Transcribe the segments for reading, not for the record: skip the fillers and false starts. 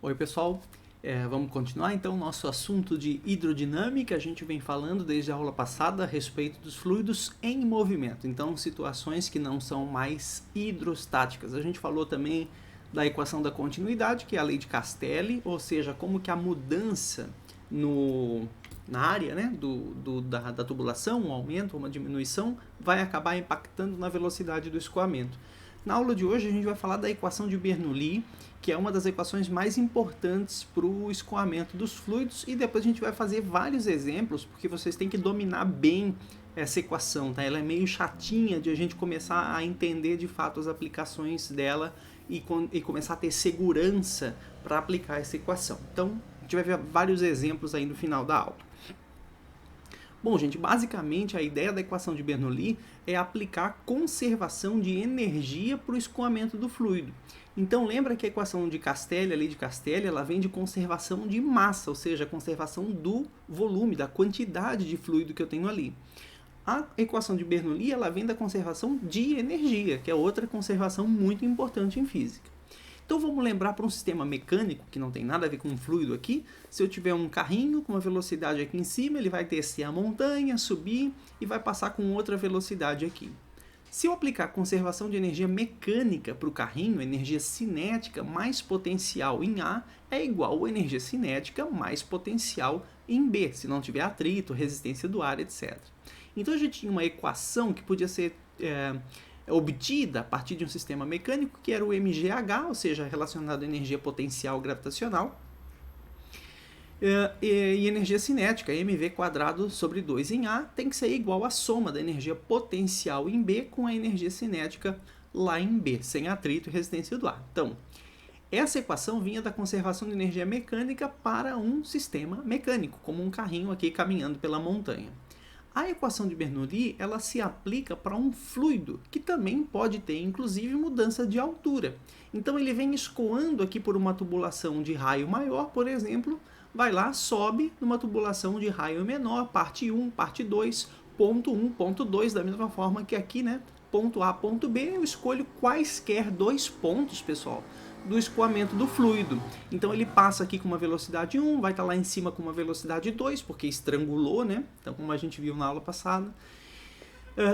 Oi pessoal, vamos continuar então nosso assunto de hidrodinâmica. A gente vem falando desde a aula passada a respeito dos fluidos em movimento, então situações que não são mais hidrostáticas. A gente falou também da equação da continuidade, que é a lei de Castelli, ou seja, como que a mudança na área, né, da tubulação, um aumento ou uma diminuição, vai acabar impactando na velocidade do escoamento. Na aula de hoje a gente vai falar da equação de Bernoulli, que é uma das equações mais importantes para o escoamento dos fluidos, e depois a gente vai fazer vários exemplos, porque vocês têm que dominar bem essa equação, tá? Ela é meio chatinha de a gente começar a entender de fato as aplicações dela e começar a ter segurança para aplicar essa equação. Então, a gente vai ver vários exemplos aí no final da aula. Bom, gente, basicamente a ideia da equação de Bernoulli é aplicar conservação de energia para o escoamento do fluido. Então, lembra que a equação de Castelli, a lei de Castelli, ela vem de conservação de massa, ou seja, conservação do volume, da quantidade de fluido que eu tenho ali. A equação de Bernoulli, ela vem da conservação de energia, que é outra conservação muito importante em física. Então vamos lembrar para um sistema mecânico, que não tem nada a ver com um fluido aqui, se eu tiver um carrinho com uma velocidade aqui em cima, ele vai descer a montanha, subir e vai passar com outra velocidade aqui. Se eu aplicar conservação de energia mecânica para o carrinho, energia cinética mais potencial em A é igual a energia cinética mais potencial em B, se não tiver atrito, resistência do ar, etc. Então a gente tinha uma equação que podia ser obtida a partir de um sistema mecânico, que era o MGH, ou seja, relacionado à energia potencial gravitacional, e energia cinética, mv² sobre 2 em A, tem que ser igual à soma da energia potencial em B com a energia cinética lá em B, sem atrito e resistência do ar. Então, essa equação vinha da conservação de energia mecânica para um sistema mecânico, como um carrinho aqui caminhando pela montanha. A equação de Bernoulli, ela se aplica para um fluido, que também pode ter, inclusive, mudança de altura. Então, ele vem escoando aqui por uma tubulação de raio maior, por exemplo, vai lá, sobe numa tubulação de raio menor, parte 1, parte 2, ponto 1, ponto 2, da mesma forma que aqui, né? Ponto A, ponto B, eu escolho quaisquer dois pontos, pessoal, do escoamento do fluido. Então ele passa aqui com uma velocidade 1, vai estar lá em cima com uma velocidade 2, porque estrangulou, né? Então, como a gente viu na aula passada.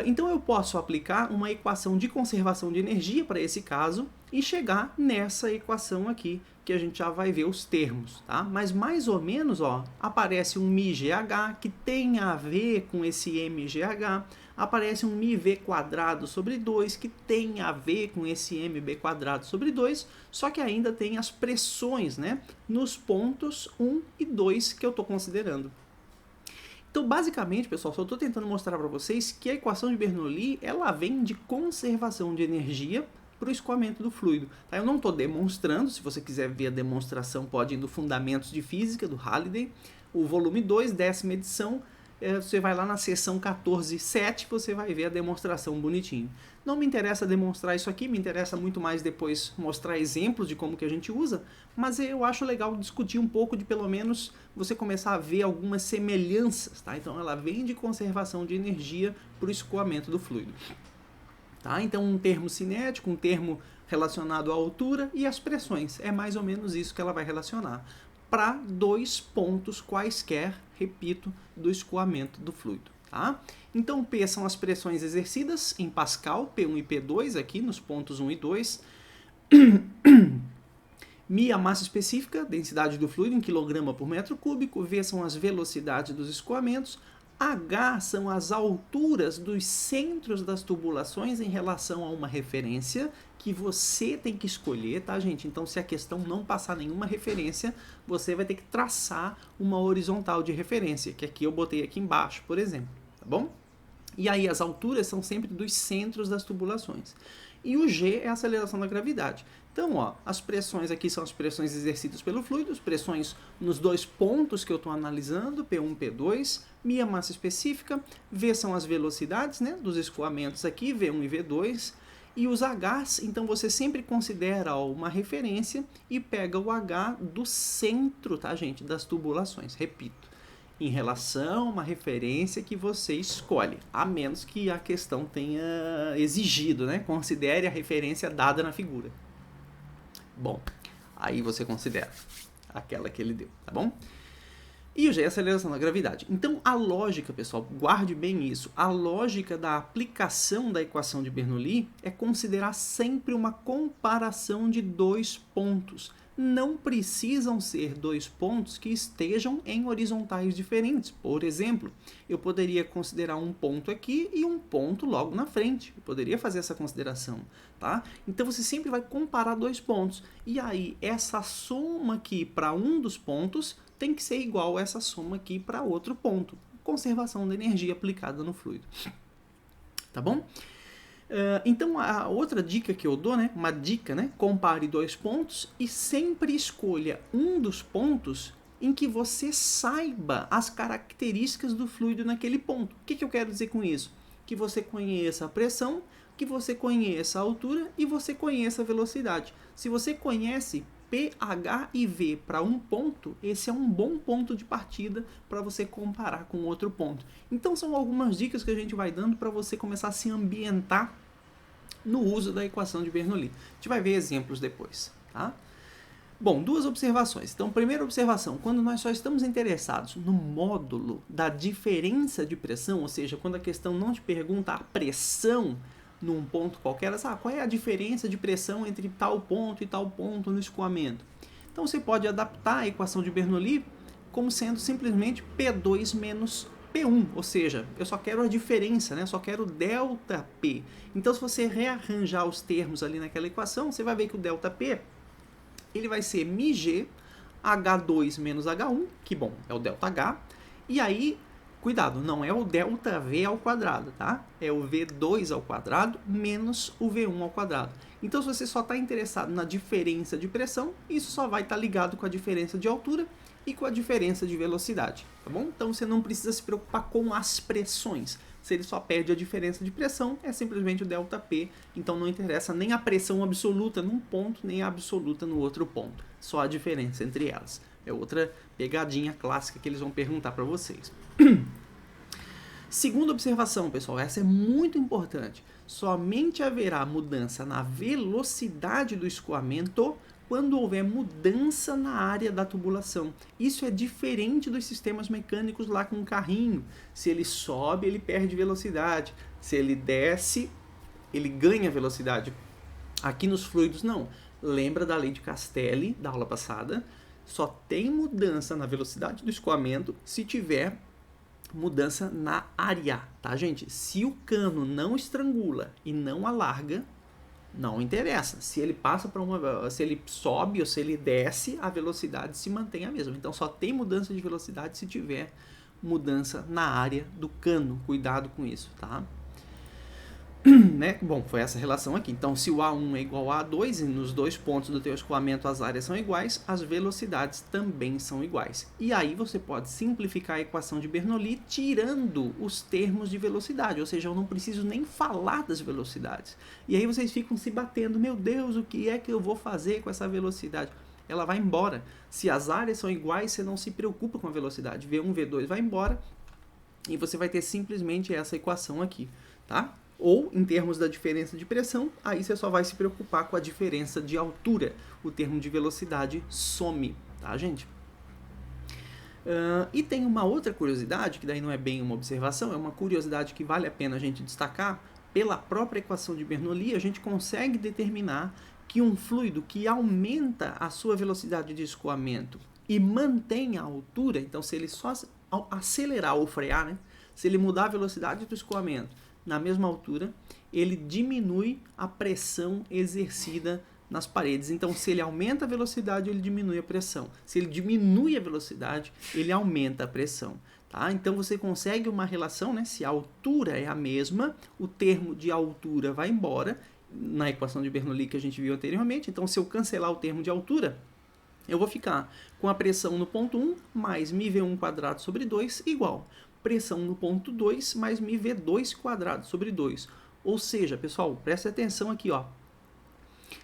Então eu posso aplicar uma equação de conservação de energia para esse caso e chegar nessa equação aqui, que a gente já vai ver os termos, tá? Mas mais ou menos, ó, aparece um μGH que tem a ver com esse MGH, aparece um μv² sobre 2 que tem a ver com esse mb² sobre 2, só que ainda tem as pressões, né, nos pontos 1 e 2 que eu estou considerando. Então, basicamente, pessoal, só estou tentando mostrar para vocês que a equação de Bernoulli, ela vem de conservação de energia para o escoamento do fluido. Tá? Eu não estou demonstrando, se você quiser ver a demonstração, pode ir no Fundamentos de Física, do Halliday, o volume 2, 10ª edição, você vai lá na seção 14.7, você vai ver a demonstração bonitinho. Não me interessa demonstrar isso aqui, me interessa muito mais depois mostrar exemplos de como que a gente usa, mas eu acho legal discutir um pouco de, pelo menos, você começar a ver algumas semelhanças, tá? Então ela vem de conservação de energia para o escoamento do fluido. Tá? Então um termo cinético, um termo relacionado à altura e às pressões, é mais ou menos isso que ela vai relacionar para dois pontos quaisquer, repito, do escoamento do fluido. Tá? Então, P são as pressões exercidas em Pascal, P1 e P2, aqui nos pontos 1 e 2. Mi, a massa específica, densidade do fluido em quilograma por metro cúbico. V são as velocidades dos escoamentos. H são as alturas dos centros das tubulações em relação a uma referência que você tem que escolher, tá, gente? Então, se a questão não passar nenhuma referência, você vai ter que traçar uma horizontal de referência, que aqui eu botei aqui embaixo, por exemplo, tá bom? E aí as alturas são sempre dos centros das tubulações. E o G é a aceleração da gravidade. Então, ó, as pressões aqui são as pressões exercidas pelo fluido, as pressões nos dois pontos que eu estou analisando, P1 e P2, Mi, a massa específica, V são as velocidades, né, dos escoamentos aqui, V1 e V2, e os Hs, então você sempre considera, ó, uma referência e pega o H do centro, tá, gente, das tubulações, repito, em relação a uma referência que você escolhe, a menos que a questão tenha exigido, né, considere a referência dada na figura. Bom, Aí você considera aquela que ele deu, tá bom? E o G é a aceleração da gravidade. Então, a lógica, pessoal, guarde bem isso. A lógica da aplicação da equação de Bernoulli é considerar sempre uma comparação de dois pontos. Não precisam ser dois pontos que estejam em horizontais diferentes. Por exemplo, eu poderia considerar um ponto aqui e um ponto logo na frente. Eu poderia fazer essa consideração, tá? Então, você sempre vai comparar dois pontos. E aí, essa soma aqui para um dos pontos tem que ser igual a essa soma aqui para outro ponto. Conservação da energia aplicada no fluido. Tá bom? Então, a outra dica que eu dou, né? Uma dica, né? Compare dois pontos e sempre escolha um dos pontos em que você saiba as características do fluido naquele ponto. O que eu quero dizer com isso? Que você conheça a pressão, que você conheça a altura e você conheça a velocidade. Se você conhece pH e V para um ponto, esse é um bom ponto de partida para você comparar com outro ponto. Então são algumas dicas que a gente vai dando para você começar a se ambientar no uso da equação de Bernoulli. A gente vai ver exemplos depois, tá? Bom, duas observações. Então, primeira observação, quando nós só estamos interessados no módulo da diferença de pressão, ou seja, quando a questão não te pergunta a pressão num ponto qualquer, qual é a diferença de pressão entre tal ponto e tal ponto no escoamento? Então você pode adaptar a equação de Bernoulli como sendo simplesmente P2 menos P1, ou seja, eu só quero a diferença, né? Só quero ΔP. Então se você rearranjar os termos ali naquela equação, você vai ver que o ΔP ele vai ser μg H2 menos H1, que bom, é o ΔH, e aí cuidado, não é o ΔV ao quadrado, tá? É o V2 ao quadrado menos o V1 ao quadrado. Então, se você só está interessado na diferença de pressão, isso só vai estar ligado com a diferença de altura e com a diferença de velocidade, tá bom? Então, você não precisa se preocupar com as pressões. Se ele só perde a diferença de pressão, é simplesmente o ΔP. Então, não interessa nem a pressão absoluta num ponto, nem a absoluta no outro ponto. Só a diferença entre elas. É outra pegadinha clássica que eles vão perguntar para vocês. Segunda observação, pessoal, essa é muito importante. Somente haverá mudança na velocidade do escoamento quando houver mudança na área da tubulação. Isso é diferente dos sistemas mecânicos lá com o carrinho. Se ele sobe, ele perde velocidade. Se ele desce, ele ganha velocidade. Aqui nos fluidos, não. Lembra da lei de Castelli, da aula passada? Só tem mudança na velocidade do escoamento se tiver mudança na área, tá, gente? Se o cano não estrangula e não alarga, não interessa. Se ele passa para se ele sobe ou se ele desce, a velocidade se mantém a mesma. Então só tem mudança de velocidade se tiver mudança na área do cano. Cuidado com isso, tá? Né? Bom, foi essa relação aqui. Então, se o A1 é igual a A2 e nos dois pontos do teu escoamento as áreas são iguais, as velocidades também são iguais. E aí você pode simplificar a equação de Bernoulli tirando os termos de velocidade, ou seja, eu não preciso nem falar das velocidades. E aí vocês ficam se batendo, meu Deus, o que é que eu vou fazer com essa velocidade? Ela vai embora. Se as áreas são iguais, você não se preocupa com a velocidade. V1, V2 vai embora e você vai ter simplesmente essa equação aqui, tá? Ou, em termos da diferença de pressão, aí você só vai se preocupar com a diferença de altura. O termo de velocidade some, tá, gente? E tem uma outra curiosidade, que daí não é bem uma observação, é uma curiosidade que vale a pena a gente destacar. Pela própria equação de Bernoulli, a gente consegue determinar que um fluido que aumenta a sua velocidade de escoamento e mantém a altura, então se ele só acelerar ou frear, né? Se ele mudar a velocidade do escoamento na mesma altura, ele diminui a pressão exercida nas paredes. Então, se ele aumenta a velocidade, ele diminui a pressão. Se ele diminui a velocidade, ele aumenta a pressão. Tá? Então, você consegue uma relação, né? Se a altura é a mesma, o termo de altura vai embora, na equação de Bernoulli que a gente viu anteriormente. Então, se eu cancelar o termo de altura, eu vou ficar com a pressão no ponto 1 mais μV1 quadrado sobre 2 igual pressão no ponto 2 mais μV2 quadrado sobre 2. Ou seja, pessoal, presta atenção aqui, ó.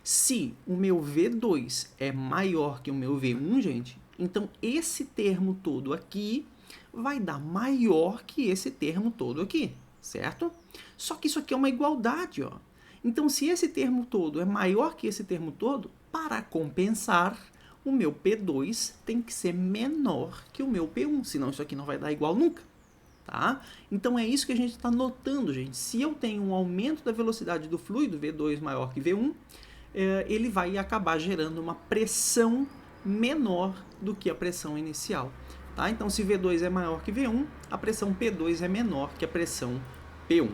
Se o meu V2 é maior que o meu V1, gente, então esse termo todo aqui vai dar maior que esse termo todo aqui, certo? Só que isso aqui é uma igualdade, ó. Então, se esse termo todo é maior que esse termo todo, Para compensar, o meu P2 tem que ser menor que o meu P1, senão isso aqui não vai dar igual nunca. Tá? Então é isso que a gente está notando, gente. Se eu tenho um aumento da velocidade do fluido, V2 maior que V1, ele vai acabar gerando uma pressão menor do que a pressão inicial. Tá? Então se V2 é maior que V1, a pressão P2 é menor que a pressão P1.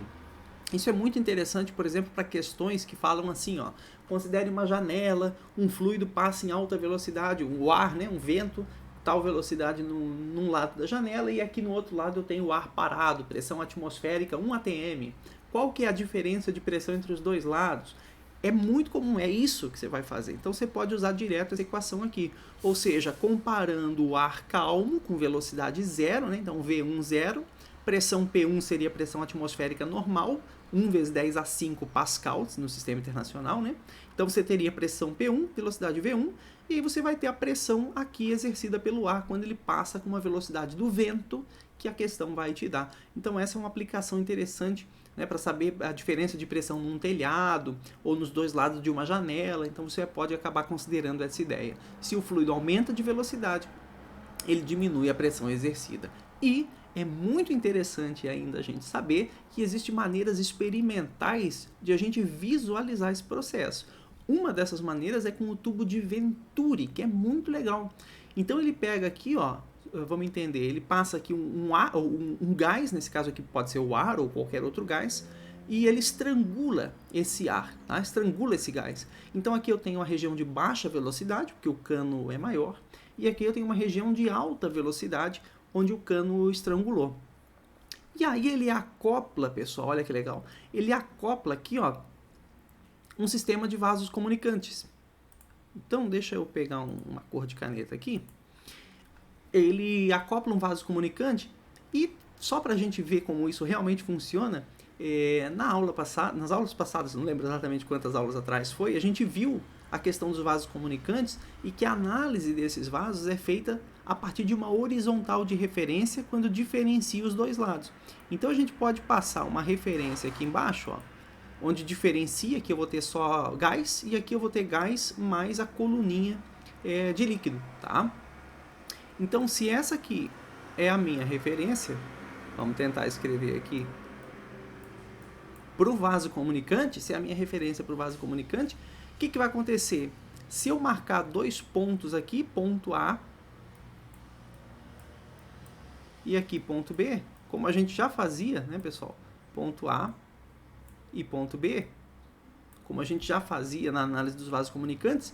Isso é muito interessante, por exemplo, para questões que falam assim, ó, considere uma janela, um fluido passa em alta velocidade, o ar, né, um vento, tal velocidade num lado da janela e aqui no outro lado eu tenho o ar parado, pressão atmosférica 1 atm. Qual que é a diferença de pressão entre os dois lados? É muito comum, é isso que você vai fazer. Então você pode usar direto essa equação aqui. Ou seja, comparando o ar calmo com velocidade zero, né? Então V1 zero, pressão P1 seria pressão atmosférica normal, 1 vezes 10 a 5 Pascal no sistema internacional, né? Então você teria pressão P1, velocidade V1, e aí você vai ter a pressão aqui exercida pelo ar quando ele passa com uma velocidade do vento que a questão vai te dar. Então essa é uma aplicação interessante, né, para saber a diferença de pressão num telhado ou nos dois lados de uma janela. Então você pode acabar considerando essa ideia. Se o fluido aumenta de velocidade, ele diminui a pressão exercida. E é muito interessante ainda a gente saber que existem maneiras experimentais de a gente visualizar esse processo. Uma dessas maneiras é com o tubo de Venturi, que é muito legal. Então ele pega aqui, ó, vamos entender, ele passa aqui um gás, nesse caso aqui pode ser o ar ou qualquer outro gás, e ele estrangula esse ar, tá? Estrangula esse gás. Então aqui eu tenho uma região de baixa velocidade, porque o cano é maior, e aqui eu tenho uma região de alta velocidade, onde o cano estrangulou. E aí ele acopla, pessoal, olha que legal, ele acopla aqui, ó, um sistema de vasos comunicantes. Então, deixa eu pegar uma cor de caneta aqui. Ele acopla um vaso comunicante e, só para a gente ver como isso realmente funciona, nas aulas passadas, não lembro exatamente quantas aulas atrás foi, a gente viu a questão dos vasos comunicantes e que a análise desses vasos é feita a partir de uma horizontal de referência quando diferencia os dois lados. Então, a gente pode passar uma referência aqui embaixo, ó, onde diferencia, que eu vou ter só gás, e aqui eu vou ter gás mais a coluninha de líquido, tá? Então, se essa aqui é a minha referência, vamos tentar escrever aqui, para o vaso comunicante, se é a minha referência para o vaso comunicante, o que vai acontecer? Se eu marcar dois pontos aqui, ponto A, e aqui ponto B, como a gente já fazia, né, pessoal? Ponto A e ponto B, como a gente já fazia na análise dos vasos comunicantes,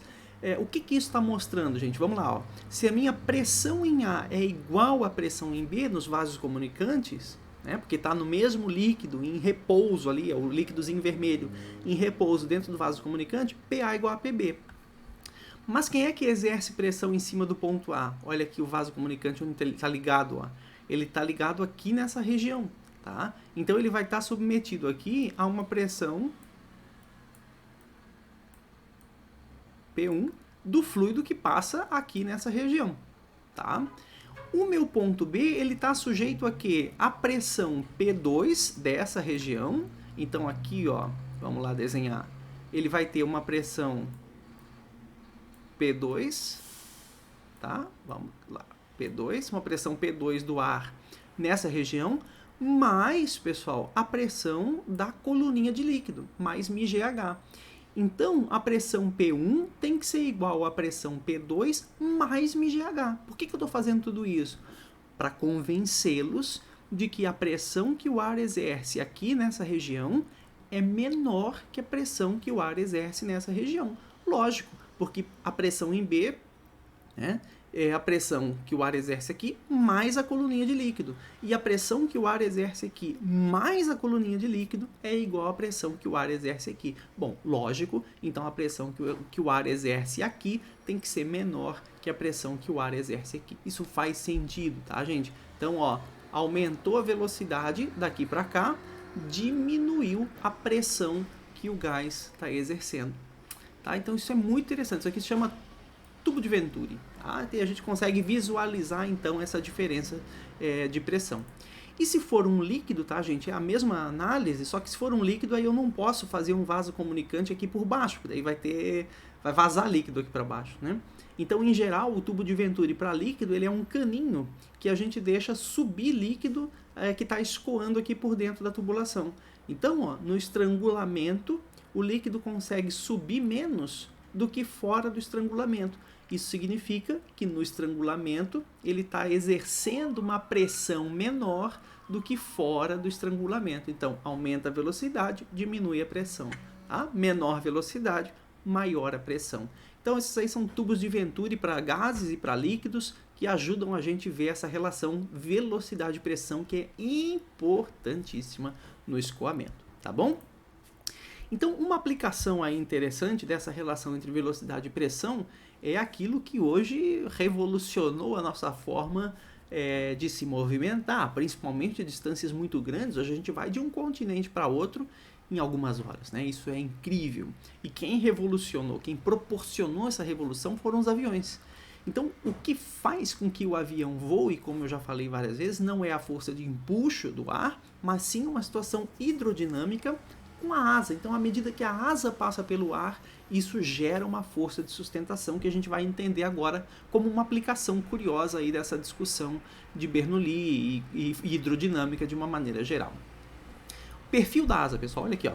o que isso está mostrando, gente? Vamos lá, ó. Se a minha pressão em A é igual à pressão em B nos vasos comunicantes, né, porque está no mesmo líquido, em repouso ali, é o líquidozinho vermelho, em repouso dentro do vaso comunicante, PA igual a PB. Mas quem é que exerce pressão em cima do ponto A? Olha aqui o vaso comunicante onde ele está ligado, ó. Ele está ligado aqui nessa região. Tá? Então ele vai estar submetido aqui a uma pressão P1 do fluido que passa aqui nessa região. Tá? O meu ponto B ele está sujeito a quê? A pressão P2 dessa região. Então aqui, ó, vamos lá desenhar. Ele vai ter uma pressão P2, tá? Vamos lá, P2, uma pressão P2 do ar nessa região, mais, pessoal, a pressão da coluninha de líquido, mais μGH. Então, a pressão P1 tem que ser igual à pressão P2 mais μGH. Por que eu estou fazendo tudo isso? Para convencê-los de que a pressão que o ar exerce aqui nessa região é menor que a pressão que o ar exerce nessa região. Lógico, porque a pressão em B, né, é a pressão que o ar exerce aqui, mais a coluninha de líquido. E a pressão que o ar exerce aqui, mais a coluninha de líquido, é igual à pressão que o ar exerce aqui. Bom, lógico, então a pressão que o ar exerce aqui tem que ser menor que a pressão que o ar exerce aqui. Isso faz sentido, tá, gente? Então, ó, aumentou a velocidade daqui para cá, diminuiu a pressão que o gás está exercendo. Tá? Então, isso é muito interessante. Isso aqui se chama tubo de Venturi. Tá? E a gente consegue visualizar, então, essa diferença de pressão. E se for um líquido, tá, gente? É a mesma análise, só que se for um líquido, aí eu não posso fazer um vaso comunicante aqui por baixo, daí vai ter vai vazar líquido aqui para baixo, né? Então, em geral, o tubo de Venturi para líquido, ele é um caninho que a gente deixa subir líquido que está escoando aqui por dentro da tubulação. Então, ó, no estrangulamento, o líquido consegue subir menos do que fora do estrangulamento. Isso significa que no estrangulamento ele está exercendo uma pressão menor do que fora do estrangulamento. Então, aumenta a velocidade, diminui a pressão. Tá? Menor velocidade, maior a pressão. Então, esses aí são tubos de Venturi para gases e para líquidos que ajudam a gente a ver essa relação velocidade-pressão que é importantíssima no escoamento, tá bom? Então, uma aplicação aí interessante dessa relação entre velocidade e pressão é aquilo que hoje revolucionou a nossa forma de se movimentar, principalmente a distâncias muito grandes. Hoje a gente vai de um continente para outro em algumas horas, né? Isso é incrível. E quem revolucionou, quem proporcionou essa revolução foram os aviões. Então, o que faz com que o avião voe, como eu já falei várias vezes, não é a força de empuxo do ar, mas sim uma situação hidrodinâmica com a asa. Então, à medida que a asa passa pelo ar, isso gera uma força de sustentação que a gente vai entender agora como uma aplicação curiosa aí dessa discussão de Bernoulli e hidrodinâmica de uma maneira geral. Perfil da asa, pessoal, olha aqui, ó.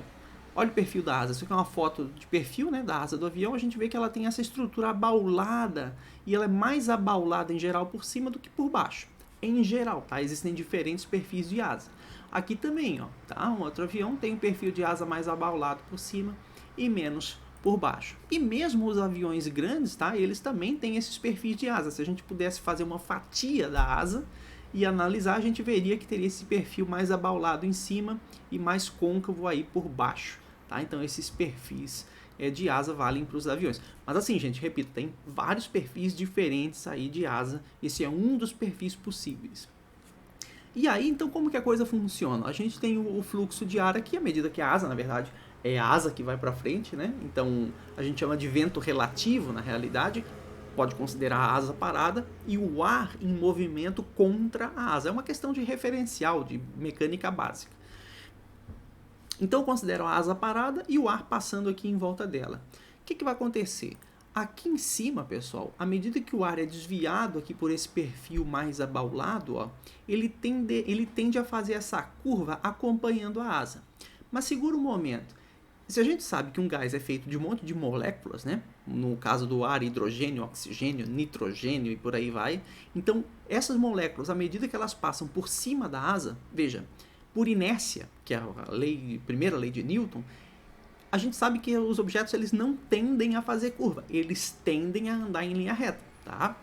Olha o perfil da asa. Isso aqui é uma foto de perfil, né, da asa do avião. A gente vê que ela tem essa estrutura abaulada e ela é mais abaulada em geral por cima do que por baixo. Em geral, tá? Existem diferentes perfis de asa. Aqui também, ó, tá? Um outro avião tem um perfil de asa mais abaulado por cima e menos por baixo. E mesmo os aviões grandes, tá? Eles também têm esses perfis de asa. Se a gente pudesse fazer uma fatia da asa e analisar, a gente veria que teria esse perfil mais abaulado em cima e mais côncavo aí por baixo, tá? Então esses perfis de asa valem para os aviões. Mas assim, gente, repito, tem vários perfis diferentes aí de asa. Esse é um dos perfis possíveis. E aí, então, como que a coisa funciona? A gente tem o fluxo de ar aqui, à medida que a asa, na verdade, é a asa que vai para frente, né? Então, a gente chama de vento relativo, na realidade. Pode considerar a asa parada e o ar em movimento contra a asa. É uma questão de referencial, de mecânica básica. Então, eu considero a asa parada e o ar passando aqui em volta dela. O que vai acontecer? Aqui em cima, pessoal, à medida que o ar é desviado aqui por esse perfil mais abaulado, ó, ele tende a fazer essa curva acompanhando a asa. Mas segura um momento. Se a gente sabe que um gás é feito de um monte de moléculas, né? No caso do ar, hidrogênio, oxigênio, nitrogênio e por aí vai. Então, essas moléculas, à medida que elas passam por cima da asa, veja, por inércia, que é a primeira lei de Newton, a gente sabe que os objetos eles não tendem a fazer curva, eles tendem a andar em linha reta, tá?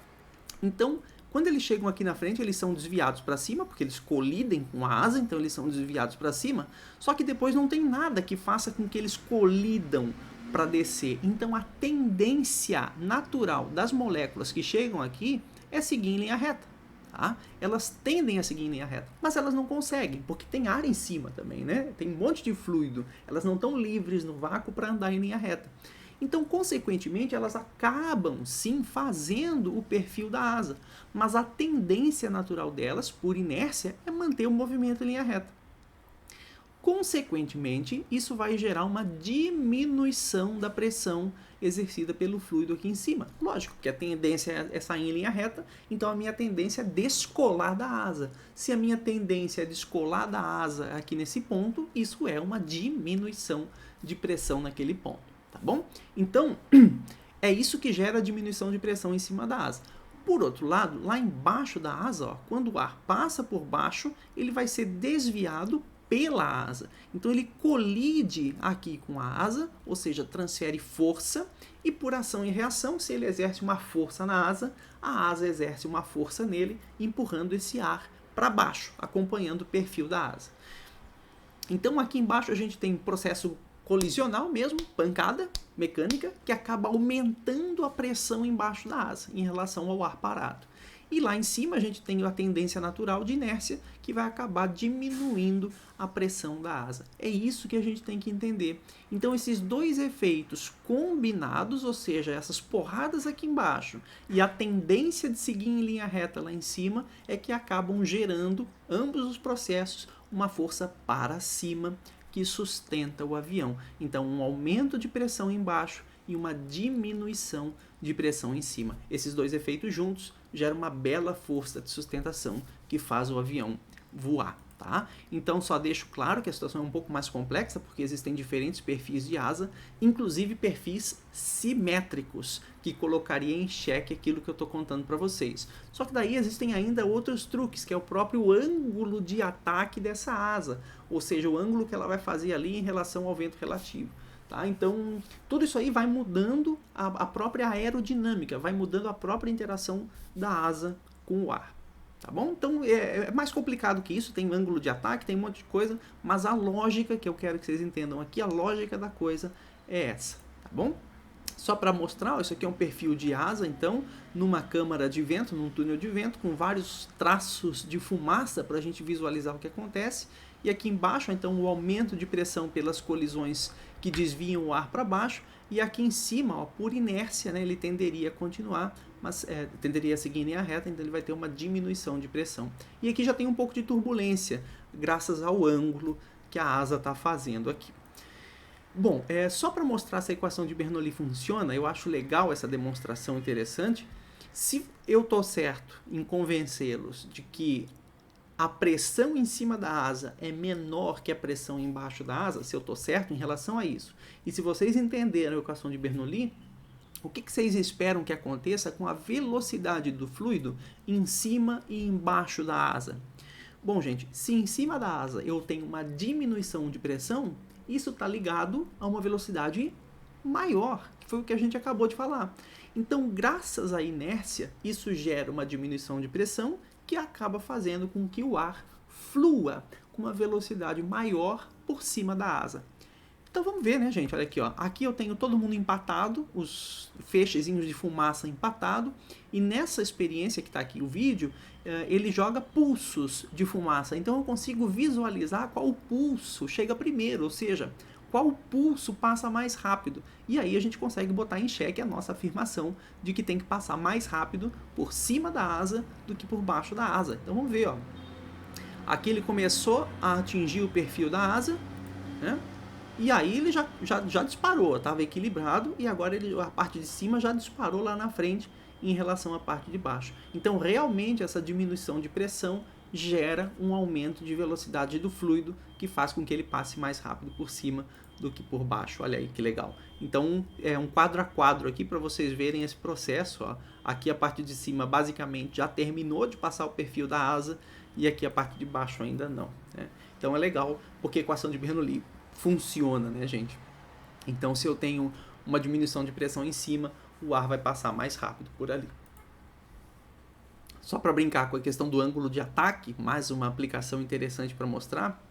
Então, quando eles chegam aqui na frente, eles são desviados para cima, porque eles colidem com a asa, então eles são desviados para cima, só que depois não tem nada que faça com que eles colidam para descer. Então, a tendência natural das moléculas que chegam aqui é seguir em linha reta. Tá? Elas tendem a seguir em linha reta, mas elas não conseguem, porque tem ar em cima também, né? Tem um monte de fluido, elas não estão livres no vácuo para andar em linha reta. Então, consequentemente, elas acabam sim fazendo o perfil da asa, mas a tendência natural delas, por inércia, é manter o movimento em linha reta. Consequentemente, isso vai gerar uma diminuição da pressão exercida pelo fluido aqui em cima. Lógico que a tendência é sair em linha reta, então a minha tendência é descolar da asa. Se a minha tendência é descolar da asa aqui nesse ponto, isso é uma diminuição de pressão naquele ponto, tá bom? Então, é isso que gera a diminuição de pressão em cima da asa. Por outro lado, lá embaixo da asa, ó, quando o ar passa por baixo, ele vai ser desviado pela asa. Então ele colide aqui com a asa, ou seja, transfere força, e por ação e reação, se ele exerce uma força na asa, a asa exerce uma força nele, empurrando esse ar para baixo, acompanhando o perfil da asa. Então aqui embaixo a gente tem processo colisional mesmo, pancada mecânica, que acaba aumentando a pressão embaixo da asa em relação ao ar parado. E lá em cima a gente tem a tendência natural de inércia, que vai acabar diminuindo a pressão da asa. É isso que a gente tem que entender. Então esses dois efeitos combinados, ou seja, essas porradas aqui embaixo e a tendência de seguir em linha reta lá em cima, é que acabam gerando, ambos os processos, uma força para cima que sustenta o avião. Então um aumento de pressão embaixo e uma diminuição de pressão em cima. Esses dois efeitos juntos geram uma bela força de sustentação que faz o avião voar. Tá? Então, só deixo claro que a situação é um pouco mais complexa, porque existem diferentes perfis de asa, inclusive perfis simétricos, que colocaria em xeque aquilo que eu estou contando para vocês. Só que daí existem ainda outros truques, que é o próprio ângulo de ataque dessa asa, ou seja, o ângulo que ela vai fazer ali em relação ao vento relativo. Tá? Então, tudo isso aí vai mudando a própria aerodinâmica, vai mudando a própria interação da asa com o ar. Tá bom? Então é mais complicado que isso, tem ângulo de ataque, tem um monte de coisa, mas a lógica que eu quero que vocês entendam aqui, a lógica da coisa é essa, tá bom? Só para mostrar, ó, isso aqui é um perfil de asa, então, numa câmara de vento, num túnel de vento, com vários traços de fumaça para a gente visualizar o que acontece. E aqui embaixo, então, o aumento de pressão pelas colisões que desviam o ar para baixo. E aqui em cima, ó, por inércia, né, ele tenderia a continuar, mas tenderia a seguir em linha reta, então ele vai ter uma diminuição de pressão. E aqui já tem um pouco de turbulência, graças ao ângulo que a asa está fazendo aqui. Bom, só para mostrar se a equação de Bernoulli funciona, eu acho legal essa demonstração interessante. Se eu estou certo em convencê-los de que a pressão em cima da asa é menor que a pressão embaixo da asa, se eu estou certo em relação a isso, e se vocês entenderam a equação de Bernoulli, o que vocês esperam que aconteça com a velocidade do fluido em cima e embaixo da asa? Bom, gente, se em cima da asa eu tenho uma diminuição de pressão, isso está ligado a uma velocidade maior, que foi o que a gente acabou de falar. Então, graças à inércia, isso gera uma diminuição de pressão que acaba fazendo com que o ar flua com uma velocidade maior por cima da asa. Então vamos ver, né, gente? Olha aqui, ó. Aqui eu tenho todo mundo empatado, os feixezinhos de fumaça empatado, e nessa experiência que está aqui o vídeo, ele joga pulsos de fumaça. Então eu consigo visualizar qual pulso chega primeiro, ou seja, qual pulso passa mais rápido. E aí a gente consegue botar em xeque a nossa afirmação de que tem que passar mais rápido por cima da asa do que por baixo da asa. Então vamos ver, ó. Aqui ele começou a atingir o perfil da asa, né? E aí ele já disparou, estava equilibrado, e agora a parte de cima já disparou lá na frente em relação à parte de baixo. Então realmente essa diminuição de pressão gera um aumento de velocidade do fluido que faz com que ele passe mais rápido por cima do que por baixo. Olha aí que legal. Então é um quadro a quadro aqui para vocês verem esse processo. Ó. Aqui a parte de cima basicamente já terminou de passar o perfil da asa e aqui a parte de baixo ainda não. Né? Então é legal porque a equação de Bernoulli funciona, né, gente? Então se eu tenho uma diminuição de pressão em cima, o ar vai passar mais rápido por ali. Só para brincar com a questão do ângulo de ataque, mais uma aplicação interessante para mostrar.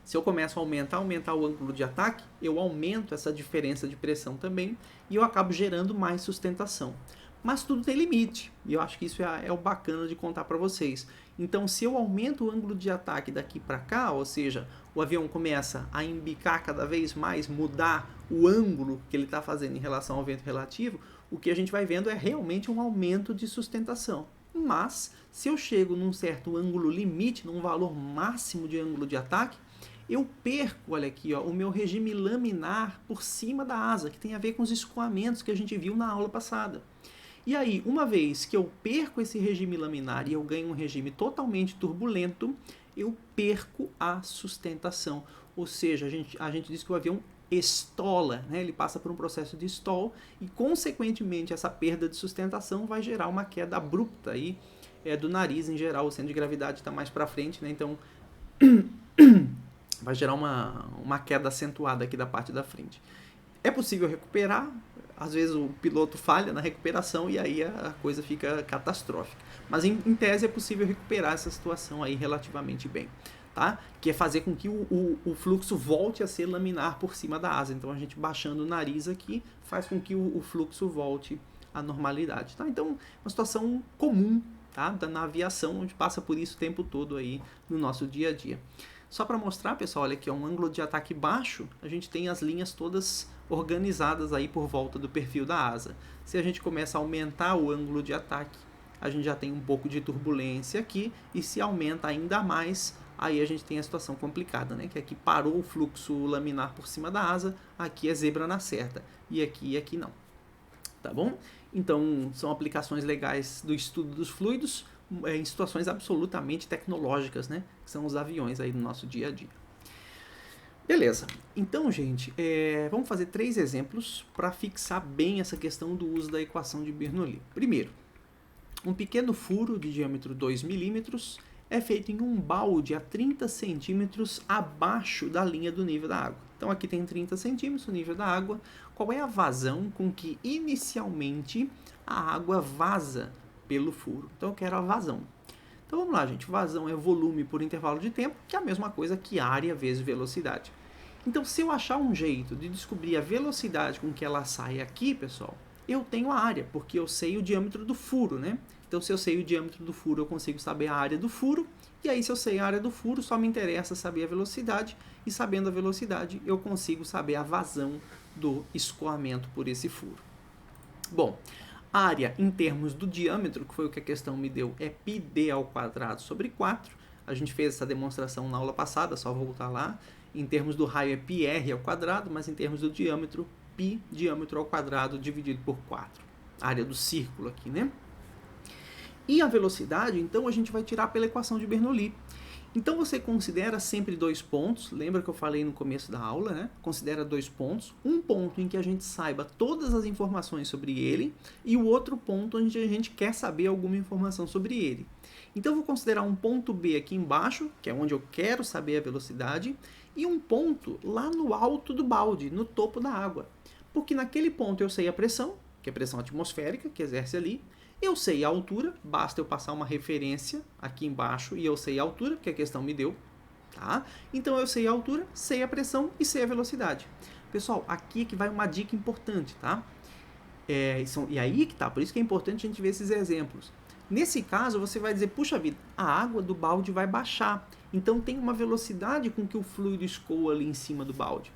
Se eu começo a aumentar o ângulo de ataque, eu aumento essa diferença de pressão também e eu acabo gerando mais sustentação. Mas tudo tem limite, e eu acho que isso é o bacana de contar para vocês. Então, se eu aumento o ângulo de ataque daqui para cá, ou seja, o avião começa a embicar cada vez mais, mudar o ângulo que ele está fazendo em relação ao vento relativo, o que a gente vai vendo é realmente um aumento de sustentação. Mas, se eu chego num certo ângulo limite, num valor máximo de ângulo de ataque, eu perco, olha aqui, ó, o meu regime laminar por cima da asa, que tem a ver com os escoamentos que a gente viu na aula passada. E aí, uma vez que eu perco esse regime laminar e eu ganho um regime totalmente turbulento, eu perco a sustentação. Ou seja, a gente diz que o avião estola, né? Ele passa por um processo de stall e, consequentemente, essa perda de sustentação vai gerar uma queda abrupta aí, do nariz em geral. O centro de gravidade está mais para frente, né? Então vai gerar uma queda acentuada aqui da parte da frente. É possível recuperar, às vezes o piloto falha na recuperação e aí a coisa fica catastrófica. Mas em tese é possível recuperar essa situação aí relativamente bem, tá? Que é fazer com que o fluxo volte a ser laminar por cima da asa. Então a gente baixando o nariz aqui faz com que o fluxo volte à normalidade, tá? Então uma situação comum, tá? Na aviação, onde passa por isso o tempo todo aí no nosso dia a dia. Só para mostrar, pessoal, olha aqui, um ângulo de ataque baixo, a gente tem as linhas todas organizadas aí por volta do perfil da asa. Se a gente começa a aumentar o ângulo de ataque, a gente já tem um pouco de turbulência aqui, e se aumenta ainda mais, aí a gente tem a situação complicada, né? Que aqui parou o fluxo laminar por cima da asa, aqui é zebra na certa, e aqui não. Tá bom? Então, são aplicações legais do estudo dos fluidos em situações absolutamente tecnológicas, né? Que são os aviões aí no nosso dia a dia. Beleza. Então, gente, vamos fazer 3 exemplos para fixar bem essa questão do uso da equação de Bernoulli. Primeiro, um pequeno furo de diâmetro 2 milímetros é feito em um balde a 30 centímetros abaixo da linha do nível da água. Então aqui tem 30 centímetros o nível da água. Qual é a vazão com que inicialmente a água vaza pelo furo? Então eu quero a vazão. Então vamos lá, gente. Vazão é volume por intervalo de tempo, que é a mesma coisa que área vezes velocidade. Então se eu achar um jeito de descobrir a velocidade com que ela sai aqui, pessoal, eu tenho a área, porque eu sei o diâmetro do furo, né? Então, se eu sei o diâmetro do furo, eu consigo saber a área do furo. E aí, se eu sei a área do furo, só me interessa saber a velocidade. E sabendo a velocidade, eu consigo saber a vazão do escoamento por esse furo. Bom, área em termos do diâmetro, que foi o que a questão me deu, é πd ao quadrado sobre 4. A gente fez essa demonstração na aula passada, só voltar lá. Em termos do raio é πr ao quadrado, mas em termos do diâmetro, π diâmetro ao quadrado dividido por 4. Área do círculo aqui, né? E a velocidade, então, a gente vai tirar pela equação de Bernoulli. Então, você considera sempre 2 pontos. Lembra que eu falei no começo da aula, né? Considera 2 pontos. Um ponto em que a gente saiba todas as informações sobre ele e o outro ponto onde a gente quer saber alguma informação sobre ele. Então, eu vou considerar um ponto B aqui embaixo, que é onde eu quero saber a velocidade, e um ponto lá no alto do balde, no topo da água. Porque naquele ponto eu sei a pressão, que é a pressão atmosférica, que exerce ali. Eu sei a altura, basta eu passar uma referência aqui embaixo e eu sei a altura, que a questão me deu. Tá? Então eu sei a altura, sei a pressão e sei a velocidade. Pessoal, aqui é que vai uma dica importante, tá? E aí que tá, por isso que é importante a gente ver esses exemplos. Nesse caso, você vai dizer, puxa vida, a água do balde vai baixar. Então tem uma velocidade com que o fluido escoa ali em cima do balde.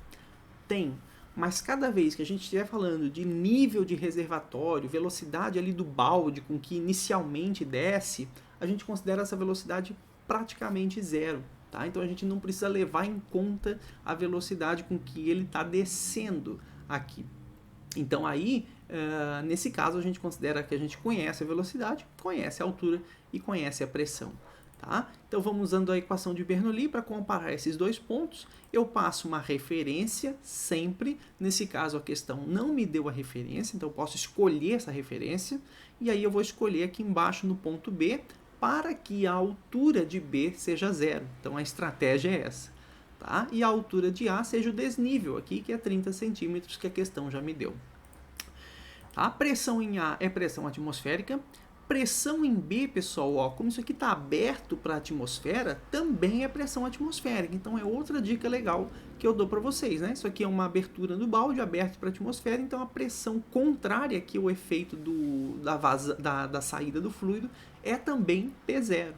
Tem. Mas cada vez que a gente estiver falando de nível de reservatório, velocidade ali do balde com que inicialmente desce, a gente considera essa velocidade praticamente zero. Tá? Então a gente não precisa levar em conta a velocidade com que ele está descendo aqui. Então aí, nesse caso, a gente considera que a gente conhece a velocidade, conhece a altura e conhece a pressão. Tá? Então vamos usando a equação de Bernoulli para comparar esses 2 pontos. Eu passo uma referência sempre. Nesse caso a questão não me deu a referência, então eu posso escolher essa referência. E aí eu vou escolher aqui embaixo no ponto B para que a altura de B seja zero. Então a estratégia é essa. Tá? E a altura de A seja o desnível aqui, que é 30 centímetros, que a questão já me deu. A pressão em A é pressão atmosférica. Pressão em B, pessoal, ó, como isso aqui está aberto para a atmosfera, também é pressão atmosférica. Então é outra dica legal que eu dou para vocês, né? Isso aqui é uma abertura do balde aberto para a atmosfera, então a pressão contrária que o efeito da saída do fluido é também P0.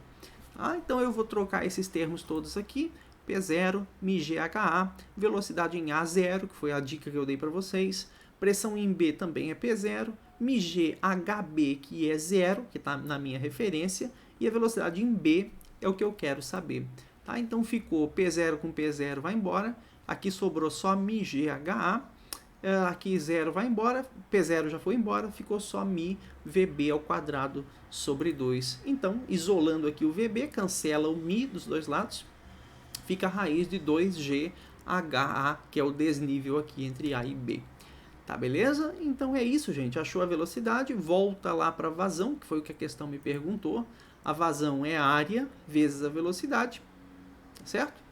Tá? Então eu vou trocar esses termos todos aqui. P0, μgHA, velocidade em A 0, que foi a dica que eu dei para vocês. Pressão em B também é P0. μgHB, que é 0, que está na minha referência, e a velocidade em B é o que eu quero saber. Tá? Então ficou P0 com P0 vai embora, aqui sobrou só μgHA, aqui 0 vai embora, P0 já foi embora, ficou só μ VB ao quadrado sobre 2. Então, isolando aqui o VB, cancela o μ dos dois lados, fica a raiz de 2GHA, que é o desnível aqui entre A e B. Tá, beleza? Então é isso, gente. Achou a velocidade, volta lá para a vazão, que foi o que a questão me perguntou. A vazão é a área vezes a velocidade, certo?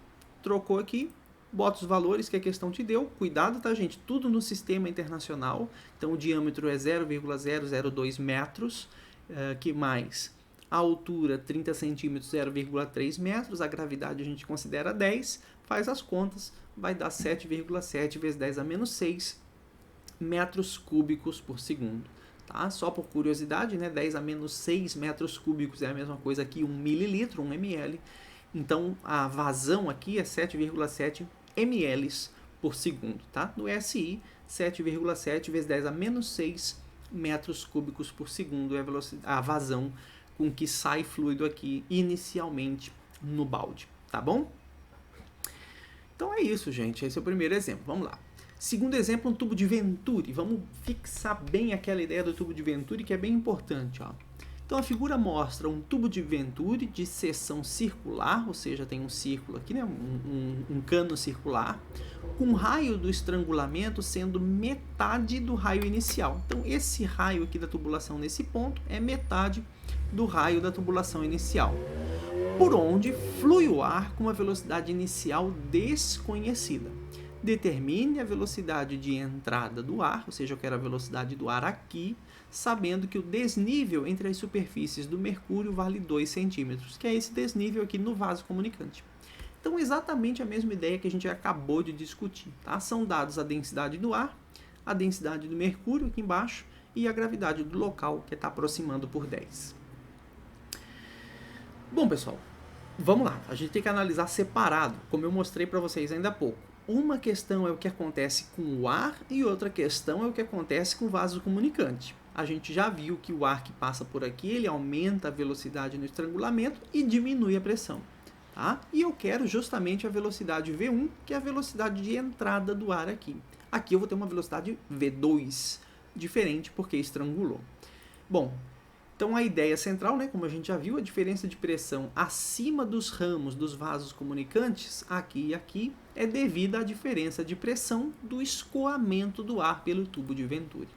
Trocou aqui, bota os valores que a questão te deu. Cuidado, tá, gente? Tudo no sistema internacional. Então o diâmetro é 0,002 metros, que mais? A altura, 30 centímetros, 0,3 metros. A gravidade a gente considera 10. Faz as contas, vai dar 7,7 vezes 10 a menos 6 metros cúbicos por segundo. Tá? Só por curiosidade, né? 10 a menos 6 metros cúbicos é a mesma coisa que 1 mililitro, 1 ml. Então, a vazão aqui é 7,7 ml por segundo. Tá? No SI, 7,7 vezes 10 a menos 6 metros cúbicos por segundo é a vazão com que sai fluido aqui inicialmente no balde. tá bom? Então é isso, gente. Esse é o primeiro exemplo. Vamos lá. Segundo exemplo, um tubo de Venturi. Vamos fixar bem aquela ideia do tubo de Venturi, que é bem importante. Ó. Então a figura mostra um tubo de Venturi de seção circular, ou seja, tem um círculo aqui, né? um cano circular, com o raio do estrangulamento sendo metade do raio inicial. Então esse raio aqui da tubulação nesse ponto é metade do raio da tubulação inicial, por onde flui o ar com uma velocidade inicial desconhecida. Determine a velocidade de entrada do ar, ou seja, eu quero a velocidade do ar aqui, sabendo que o desnível entre as superfícies do mercúrio vale 2 centímetros, que é esse desnível aqui no vaso comunicante. Então, exatamente a mesma ideia que a gente acabou de discutir. Tá? São dados a densidade do ar, a densidade do mercúrio aqui embaixo e a gravidade do local, que está aproximando por 10. Bom, pessoal, vamos lá. A gente tem que analisar separado, como eu mostrei para vocês ainda há pouco. Uma questão é o que acontece com o ar e outra questão é o que acontece com o vaso comunicante. A gente já viu que o ar que passa por aqui, ele aumenta a velocidade no estrangulamento e diminui a pressão. Tá? E eu quero justamente a velocidade V1, que é a velocidade de entrada do ar aqui. Aqui eu vou ter uma velocidade V2, diferente porque estrangulou. Bom, então a ideia central, né, como a gente já viu, a diferença de pressão acima dos ramos dos vasos comunicantes, aqui e aqui, é devida à diferença de pressão do escoamento do ar pelo tubo de Venturi.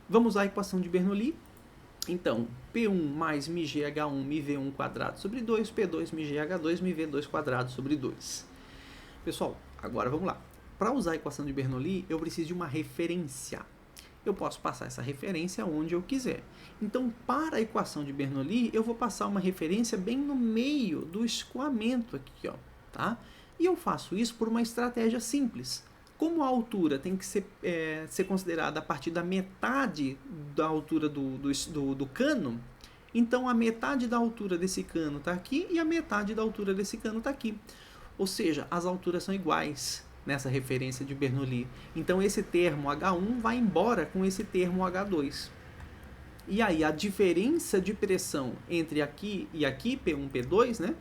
Vamos à equação de Bernoulli. Então, P1 mais μgh1 μv1 quadrado sobre 2, P2 μgh2 μv2 quadrado sobre 2. Pessoal, agora vamos lá. Para usar a equação de Bernoulli, eu preciso de uma referência. Eu posso passar essa referência onde eu quiser. Então, para a equação de Bernoulli, eu vou passar uma referência bem no meio do escoamento aqui, ó, tá? E eu faço isso por uma estratégia simples. Como a altura tem que ser considerada a partir da metade da altura do cano, então a metade da altura desse cano está aqui e a metade da altura desse cano está aqui. Ou seja, as alturas são iguais nessa referência de Bernoulli. Então esse termo H1 vai embora com esse termo H2. E aí a diferença de pressão entre aqui e aqui, P1, P2, né,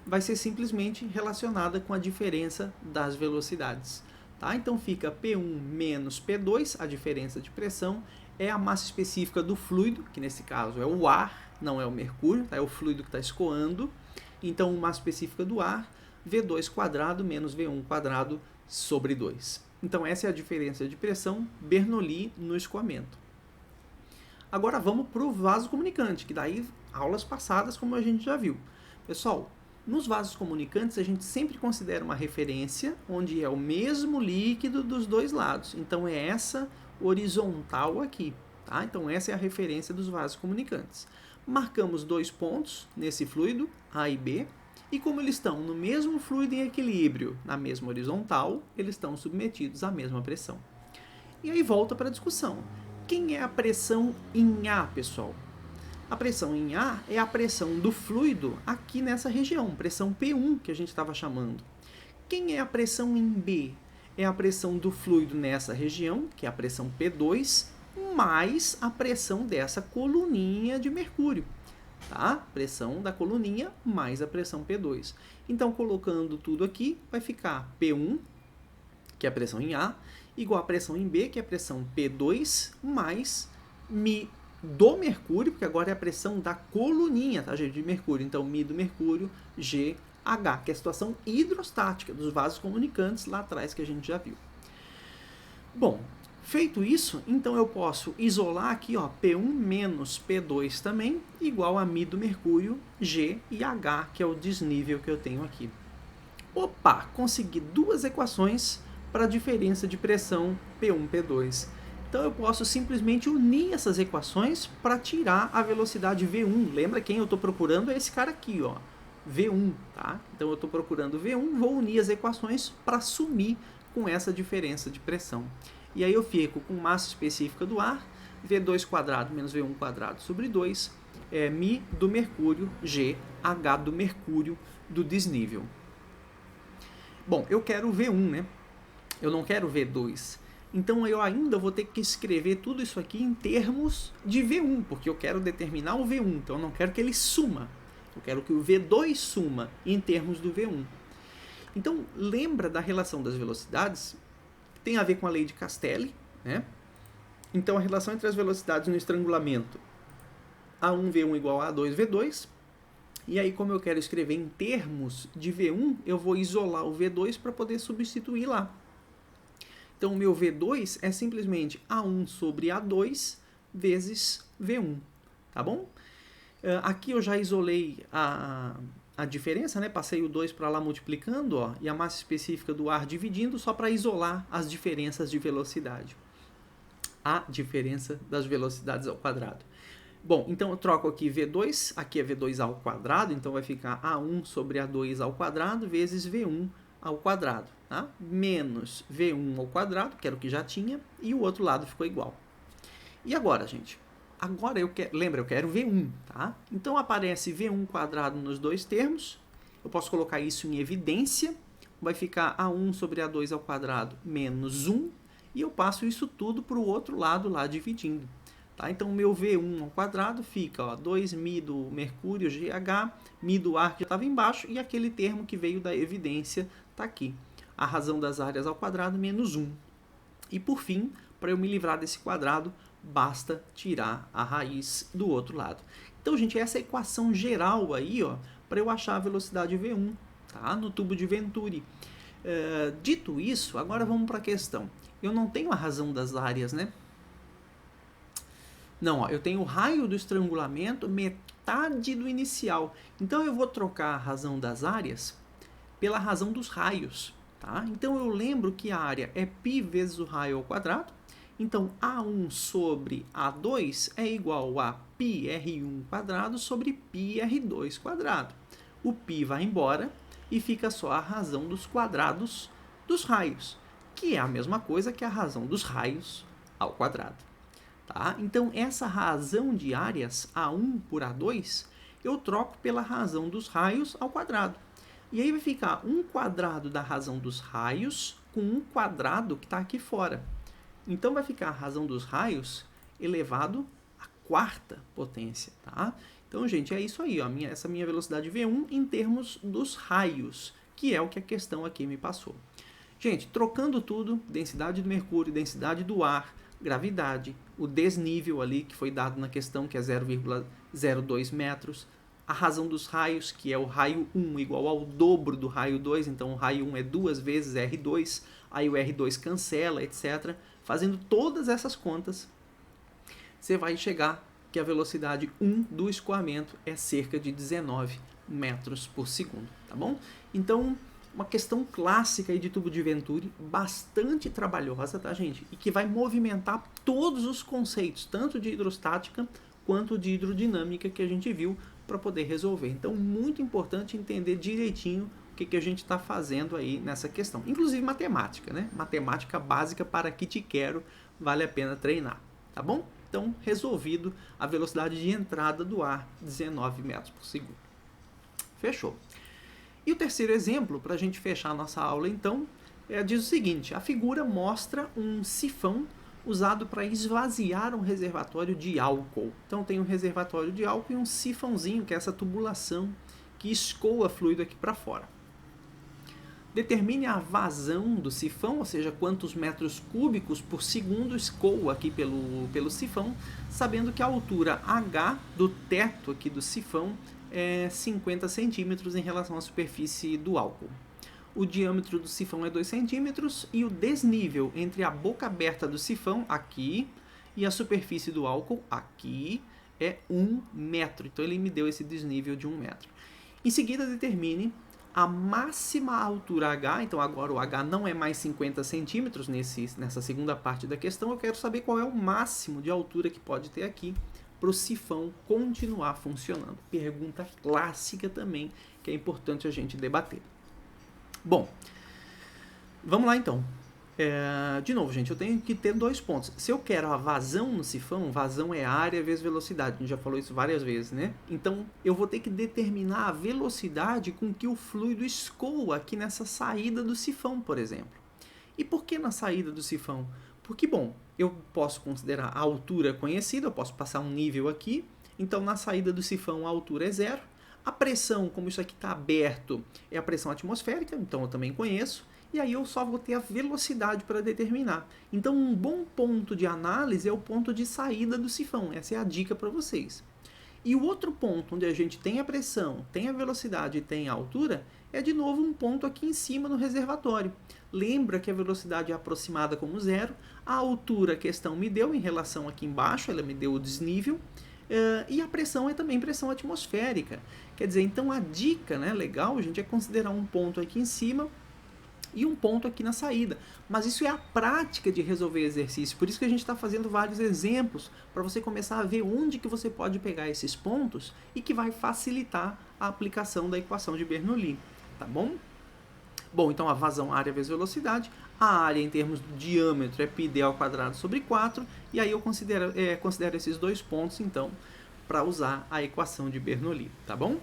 vai ser simplesmente relacionada com a diferença das velocidades. Tá? Então fica P1 menos P2, a diferença de pressão, é a massa específica do fluido, que nesse caso é o ar, não é o mercúrio, tá? É o fluido que está escoando. Então, massa específica do ar, V2 quadrado menos V1 quadrado sobre 2. Então, essa é a diferença de pressão Bernoulli no escoamento. Agora, vamos para o vaso comunicante, que daí, aulas passadas, como a gente já viu. Pessoal, nos vasos comunicantes, a gente sempre considera uma referência onde é o mesmo líquido dos dois lados. Então, é essa horizontal aqui. Tá? Então, essa é a referência dos vasos comunicantes. Marcamos 2 pontos nesse fluido, A e B, e como eles estão no mesmo fluido em equilíbrio, na mesma horizontal, eles estão submetidos à mesma pressão. E aí volta para a discussão. Quem é a pressão em A, pessoal? A pressão em A é a pressão do fluido aqui nessa região, pressão P1 que a gente estava chamando. Quem é a pressão em B? É a pressão do fluido nessa região, que é a pressão P2, mais a pressão dessa coluninha de mercúrio. Tá? Pressão da coluninha mais a pressão P2. Então, colocando tudo aqui, vai ficar P1, que é a pressão em A, igual a pressão em B, que é a pressão P2, mais μ do mercúrio, porque agora é a pressão da coluninha, tá, gente, de mercúrio. Então, μ do mercúrio, GH, que é a situação hidrostática dos vasos comunicantes lá atrás que a gente já viu. Bom, feito isso, então eu posso isolar aqui, ó, P1 menos P2 também, igual a μ do mercúrio, G e H, que é o desnível que eu tenho aqui. Opa, consegui 2 equações para a diferença de pressão P1, P2. Então eu posso simplesmente unir essas equações para tirar a velocidade V1. Lembra quem eu estou procurando? É esse cara aqui, ó, V1. Tá? Então eu estou procurando V1, vou unir as equações para sumir com essa diferença de pressão. E aí eu fico com massa específica do ar, V2 quadrado menos V1 quadrado sobre 2, μ do mercúrio, G, H do mercúrio do desnível. Bom, eu quero V1, né? Eu não quero V2. Então eu ainda vou ter que escrever tudo isso aqui em termos de V1, porque eu quero determinar o V1, então eu não quero que ele suma. Eu quero que o V2 suma em termos do V1. Então, lembra da relação das velocidades? Tem a ver com a lei de Castelli, né? Então, a relação entre as velocidades no estrangulamento A1V1 igual a A2V2. E aí, como eu quero escrever em termos de V1, eu vou isolar o V2 para poder substituir lá. Então, o meu V2 é simplesmente A1 sobre A2 vezes V1, tá bom? Aqui eu já isolei a diferença, né? Passei o 2 para lá multiplicando, ó, e a massa específica do ar dividindo, só para isolar as diferenças de velocidade. A diferença das velocidades ao quadrado. Bom, então eu troco aqui V2, aqui é V2 ao quadrado, então vai ficar A1 sobre A2 ao quadrado vezes V1 ao quadrado, tá? Menos V1 ao quadrado, que era o que já tinha, e o outro lado ficou igual. E agora, gente? Agora eu quero, lembra, eu quero V1, tá? Então aparece V1 quadrado nos dois termos, eu posso colocar isso em evidência, vai ficar A1 sobre A2 ao quadrado menos 1, e eu passo isso tudo para o outro lado lá dividindo. Tá? Então, o meu V1 ao quadrado fica 2μ do mercúrio, GH, μ do ar que estava embaixo, e aquele termo que veio da evidência está aqui. A razão das áreas ao quadrado menos 1. E, por fim, para eu me livrar desse quadrado, basta tirar a raiz do outro lado. Então, gente, essa é a equação geral aí, para eu achar a velocidade V1, tá? No tubo de Venturi. Dito isso, agora vamos para a questão. Eu não tenho a razão das áreas, né? Não, eu tenho o raio do estrangulamento metade do inicial. Então, eu vou trocar a razão das áreas pela razão dos raios. Tá? Então, eu lembro que a área é π vezes o raio ao quadrado. Então, A1 sobre A2 é igual a πr1 quadrado sobre πr2 quadrado. O π vai embora e fica só a razão dos quadrados dos raios, que é a mesma coisa que a razão dos raios ao quadrado. Tá? Então, essa razão de áreas, A1 por A2, eu troco pela razão dos raios ao quadrado. E aí vai ficar 1 quadrado da razão dos raios com 1 quadrado que está aqui fora. Então, vai ficar a razão dos raios elevado à quarta potência. Tá? Então, gente, é isso aí. Ó, essa minha velocidade V1 em termos dos raios, que é o que a questão aqui me passou. Gente, trocando tudo, densidade do mercúrio, densidade do ar, gravidade, o desnível ali que foi dado na questão, que é 0,02 metros, a razão dos raios, que é o raio 1 igual ao dobro do raio 2, então o raio 1 é 2 vezes R2, aí o R2 cancela, etc. Fazendo todas essas contas, você vai chegar que a velocidade 1 do escoamento é cerca de 19 metros por segundo, tá bom? Então, uma questão clássica aí de tubo de Venturi, bastante trabalhosa, tá, gente? E que vai movimentar todos os conceitos, tanto de hidrostática quanto de hidrodinâmica que a gente viu para poder resolver. Então, muito importante entender direitinho o que a gente está fazendo aí nessa questão. Inclusive matemática, né? Matemática básica para que te quero, vale a pena treinar, tá bom? Então, resolvido a velocidade de entrada do ar, 19 metros por segundo. Fechou. E o terceiro exemplo, para a gente fechar a nossa aula, então, diz o seguinte: a figura mostra um sifão usado para esvaziar um reservatório de álcool. Então, tem um reservatório de álcool e um sifãozinho, que é essa tubulação que escoa fluido aqui para fora. Determine a vazão do sifão, ou seja, quantos metros cúbicos por segundo escoa aqui pelo sifão, sabendo que a altura H do teto aqui do sifão é 50 centímetros em relação à superfície do álcool. O diâmetro do sifão é 2 centímetros e o desnível entre a boca aberta do sifão, aqui, e a superfície do álcool, aqui, é 1 metro. Então, ele me deu esse desnível de 1 metro. Em seguida, determine a máxima altura H. Então, agora o H não é mais 50 centímetros nessa segunda parte da questão. Eu quero saber qual é o máximo de altura que pode ter aqui para o sifão continuar funcionando. Pergunta clássica também, que é importante a gente debater. Bom, vamos lá então. De novo, gente, eu tenho que ter 2 pontos. Se eu quero a vazão no sifão, vazão é área vezes velocidade. A gente já falou isso várias vezes, né? Então, eu vou ter que determinar a velocidade com que o fluido escoa aqui nessa saída do sifão, por exemplo. E por que na saída do sifão? Porque, bom, eu posso considerar a altura conhecida, eu posso passar um nível aqui. Então, na saída do sifão, a altura é 0. A pressão, como isso aqui está aberto, é a pressão atmosférica, então eu também conheço. E aí eu só vou ter a velocidade para determinar. Então um bom ponto de análise é o ponto de saída do sifão. Essa é a dica para vocês. E o outro ponto onde a gente tem a pressão, tem a velocidade e tem a altura, é de novo um ponto aqui em cima no reservatório. Lembra que a velocidade é aproximada como zero, a altura a questão me deu em relação aqui embaixo, ela me deu o desnível, e a pressão é também pressão atmosférica. Quer dizer, então a dica, né, legal, gente, é considerar um ponto aqui em cima e um ponto aqui na saída. Mas isso é a prática de resolver exercício. Por isso que a gente está fazendo vários exemplos, para você começar a ver onde que você pode pegar esses pontos e que vai facilitar a aplicação da equação de Bernoulli. Tá bom? Bom, então a vazão, área vezes velocidade. A área em termos de diâmetro é πd ao quadrado sobre 4. E aí eu considero esses dois pontos, então, para usar a equação de Bernoulli. Tá bom?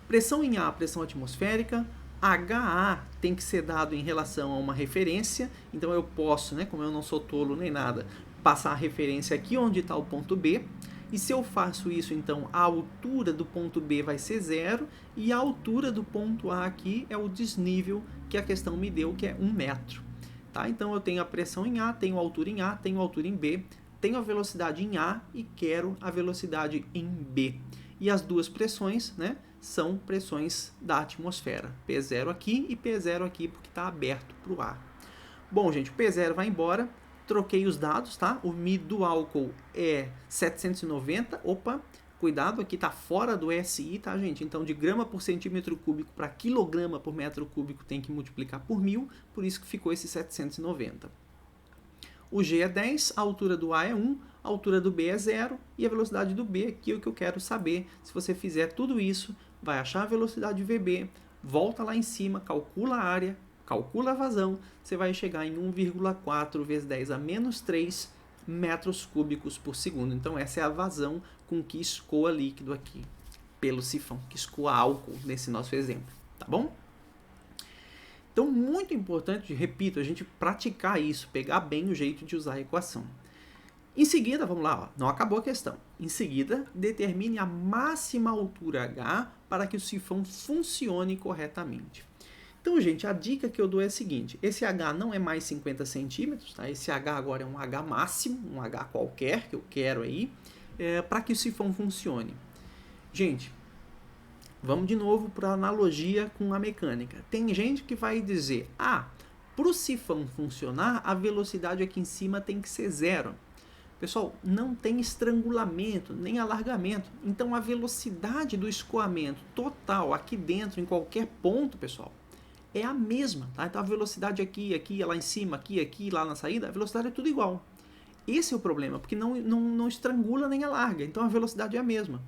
Pressão em A, pressão atmosférica. HA tem que ser dado em relação a uma referência, então eu posso, né, como eu não sou tolo nem nada, passar a referência aqui onde está o ponto B, e se eu faço isso, então a altura do ponto B vai ser 0, e a altura do ponto A aqui é o desnível que a questão me deu, que é 1 metro. Tá? Então eu tenho a pressão em A, tenho a altura em A, tenho a altura em B, tenho a velocidade em A e quero a velocidade em B. E as duas pressões, né, são pressões da atmosfera. P0 aqui e P0 aqui, porque está aberto para o ar. Bom, gente, o P0 vai embora. Troquei os dados, tá? O Mi do álcool é 790. Opa, cuidado, aqui está fora do SI, tá, gente? Então, de grama por centímetro cúbico para quilograma por metro cúbico tem que multiplicar por 1000, por isso que ficou esse 790. O G é 10, a altura do A é 1, a altura do B é 0 e a velocidade do B aqui é o que eu quero saber. Se você fizer tudo isso, vai achar a velocidade VB, volta lá em cima, calcula a área, calcula a vazão, você vai chegar em 1,4 vezes 10 a menos 3 metros cúbicos por segundo. Então essa é a vazão com que escoa líquido aqui pelo sifão, que escoa álcool nesse nosso exemplo, tá bom? Então, muito importante, repito, a gente praticar isso, pegar bem o jeito de usar a equação. Em seguida, vamos lá, ó, não acabou a questão. Em seguida, determine a máxima altura H para que o sifão funcione corretamente. Então, gente, a dica que eu dou é a seguinte, esse H não é mais 50 centímetros, tá? Esse H agora é um H máximo, um H qualquer que eu quero aí, para que o sifão funcione. Gente, vamos de novo para a analogia com a mecânica. Tem gente que vai dizer, para o sifão funcionar, a velocidade aqui em cima tem que ser 0. Pessoal, não tem estrangulamento, nem alargamento. Então, a velocidade do escoamento total aqui dentro, em qualquer ponto, pessoal, é a mesma. Tá? Então, a velocidade aqui, lá em cima, aqui, lá na saída, a velocidade é tudo igual. Esse é o problema, porque não estrangula nem alarga. Então, a velocidade é a mesma.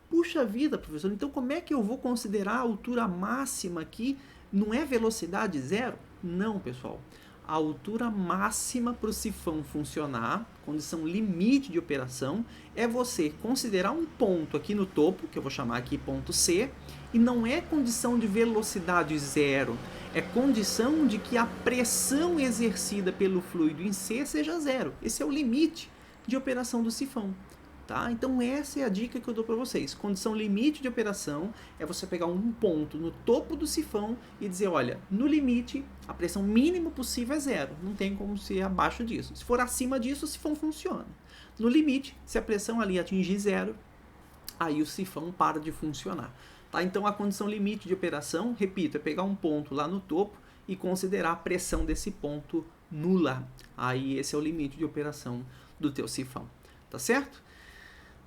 Puxa vida, professor, então como é que eu vou considerar a altura máxima aqui? Não é velocidade 0? Não, pessoal. A altura máxima para o sifão funcionar, condição limite de operação, é você considerar um ponto aqui no topo, que eu vou chamar aqui ponto C, e não é condição de velocidade 0, é condição de que a pressão exercida pelo fluido em C seja 0. Esse é o limite de operação do sifão. Tá? Então essa é a dica que eu dou para vocês. Condição limite de operação é você pegar um ponto no topo do sifão e dizer, olha, no limite a pressão mínima possível é 0, não tem como ser abaixo disso. Se for acima disso, o sifão funciona. No limite, se a pressão ali atingir 0, aí o sifão para de funcionar. Tá? Então a condição limite de operação, repito, é pegar um ponto lá no topo e considerar a pressão desse ponto nula. Aí esse é o limite de operação do teu sifão. Tá certo?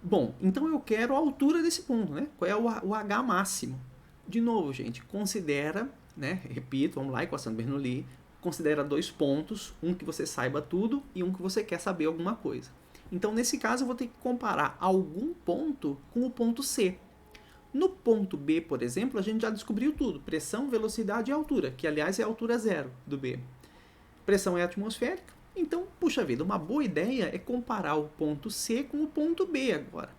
Bom, então eu quero a altura desse ponto, né? Qual é o H máximo? De novo, gente, considera, né? Repito, vamos lá, equação de Bernoulli, considera dois pontos, um que você saiba tudo e um que você quer saber alguma coisa. Então, nesse caso, eu vou ter que comparar algum ponto com o ponto C. No ponto B, por exemplo, a gente já descobriu tudo, pressão, velocidade e altura, que aliás é a altura 0 do B. Pressão é atmosférica. Então, puxa vida, uma boa ideia é comparar o ponto C com o ponto B agora.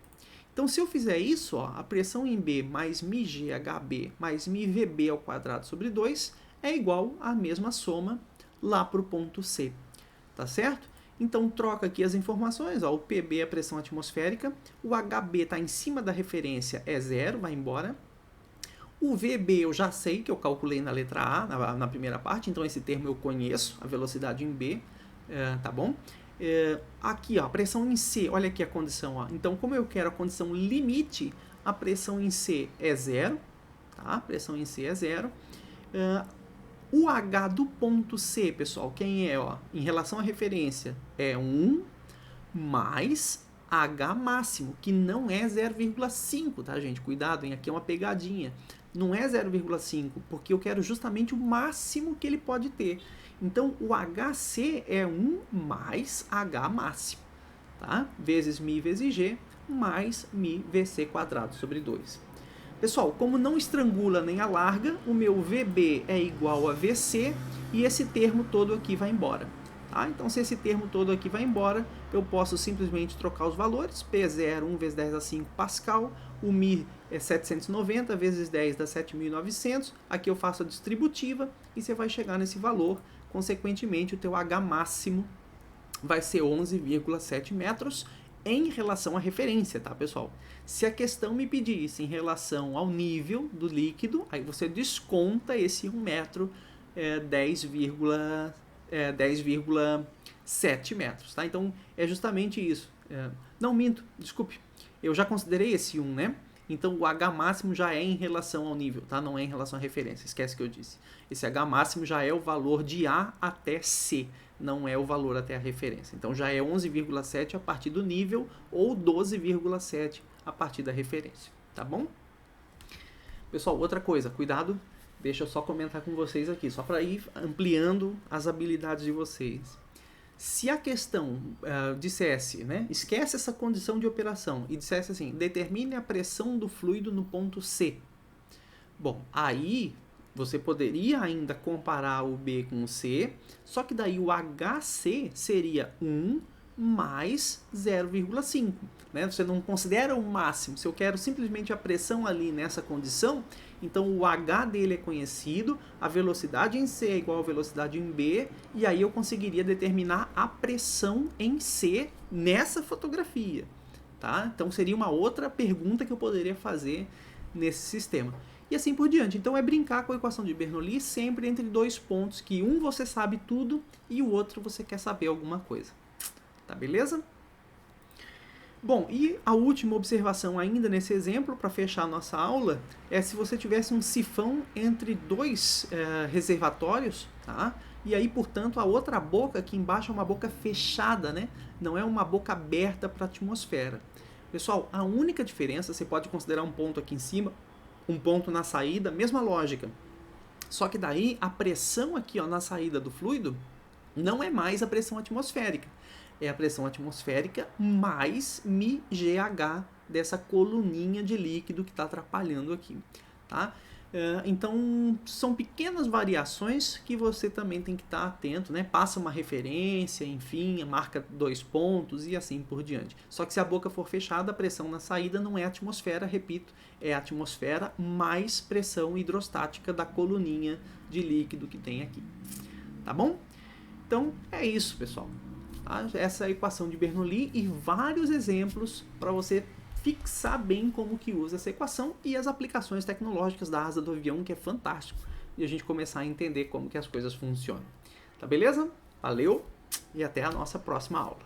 Então, se eu fizer isso, ó, a pressão em B mais μGHB mais μVB ao quadrado sobre 2 é igual à mesma soma lá para o ponto C. Tá certo? Então troca aqui as informações, ó, o PB é a pressão atmosférica, o HB está em cima da referência, é 0, vai embora. O VB eu já sei, que eu calculei na letra A, na primeira parte, então esse termo eu conheço, a velocidade em B, tá bom? Aqui, ó, a pressão em C, olha aqui a condição, ó. Então, como eu quero a condição limite, a pressão em C é 0, tá? A pressão em C é 0. O H do ponto C, pessoal, quem é, ó, em relação à referência, é 1 mais H máximo, que não é 0,5, tá, gente? Cuidado, hein? Aqui é uma pegadinha. Não é 0,5, porque eu quero justamente o máximo que ele pode ter. Então, o HC é 1 mais H máximo, tá? Vezes μ vezes G, mais μ VC quadrado sobre 2. Pessoal, como não estrangula nem alarga, o meu VB é igual a VC e esse termo todo aqui vai embora. Tá? Então, se esse termo todo aqui vai embora, eu posso simplesmente trocar os valores. P0, 1 vezes 10 a 5 Pascal, o μ é 790 vezes 10 dá 7.900. Aqui eu faço a distributiva e você vai chegar nesse valor. Consequentemente, o teu H máximo vai ser 11,7 metros em relação à referência, tá, pessoal? Se a questão me pedisse em relação ao nível do líquido, aí você desconta esse 1 metro, 10,7 metros, tá? Então, é justamente isso. Não minto, desculpe. Eu já considerei esse 1, né? Então, o H máximo já é em relação ao nível, tá? Não é em relação à referência, esquece que eu disse. Esse H máximo já é o valor de A até C, não é o valor até a referência. Então, já é 11,7 a partir do nível ou 12,7 a partir da referência, tá bom? Pessoal, outra coisa, cuidado, deixa eu só comentar com vocês aqui, só para ir ampliando as habilidades de vocês. Se a questão dissesse, né, esquece essa condição de operação e dissesse assim, determine a pressão do fluido no ponto C. Bom, aí você poderia ainda comparar o B com o C, só que daí o HC seria 1 mais 0,5. Né? Você não considera o máximo. Se eu quero simplesmente a pressão ali nessa condição, então o H dele é conhecido, a velocidade em C é igual à velocidade em B, e aí eu conseguiria determinar a pressão em C nessa fotografia. Tá? Então seria uma outra pergunta que eu poderia fazer nesse sistema. E assim por diante. Então é brincar com a equação de Bernoulli sempre entre dois pontos que um você sabe tudo e o outro você quer saber alguma coisa. Tá beleza? Bom, e a última observação ainda nesse exemplo, para fechar a nossa aula, é se você tivesse um sifão entre dois reservatórios, tá? E aí, portanto, a outra boca aqui embaixo é uma boca fechada, né? Não é uma boca aberta para a atmosfera. Pessoal, a única diferença, você pode considerar um ponto aqui em cima, um ponto na saída, mesma lógica. Só que daí a pressão aqui, ó, na saída do fluido não é mais a pressão atmosférica. É a pressão atmosférica mais μgh dessa coluninha de líquido que está atrapalhando aqui. Tá? Então, são pequenas variações que você também tem que estar atento, né? Passa uma referência, enfim, marca 2 pontos e assim por diante. Só que se a boca for fechada, a pressão na saída não é a atmosfera, repito, é a atmosfera mais pressão hidrostática da coluninha de líquido que tem aqui. Tá bom? Então, é isso, pessoal. Essa é a equação de Bernoulli e vários exemplos para você fixar bem como que usa essa equação e as aplicações tecnológicas da asa do avião, que é fantástico, e a gente começar a entender como que as coisas funcionam. Tá beleza? Valeu e até a nossa próxima aula.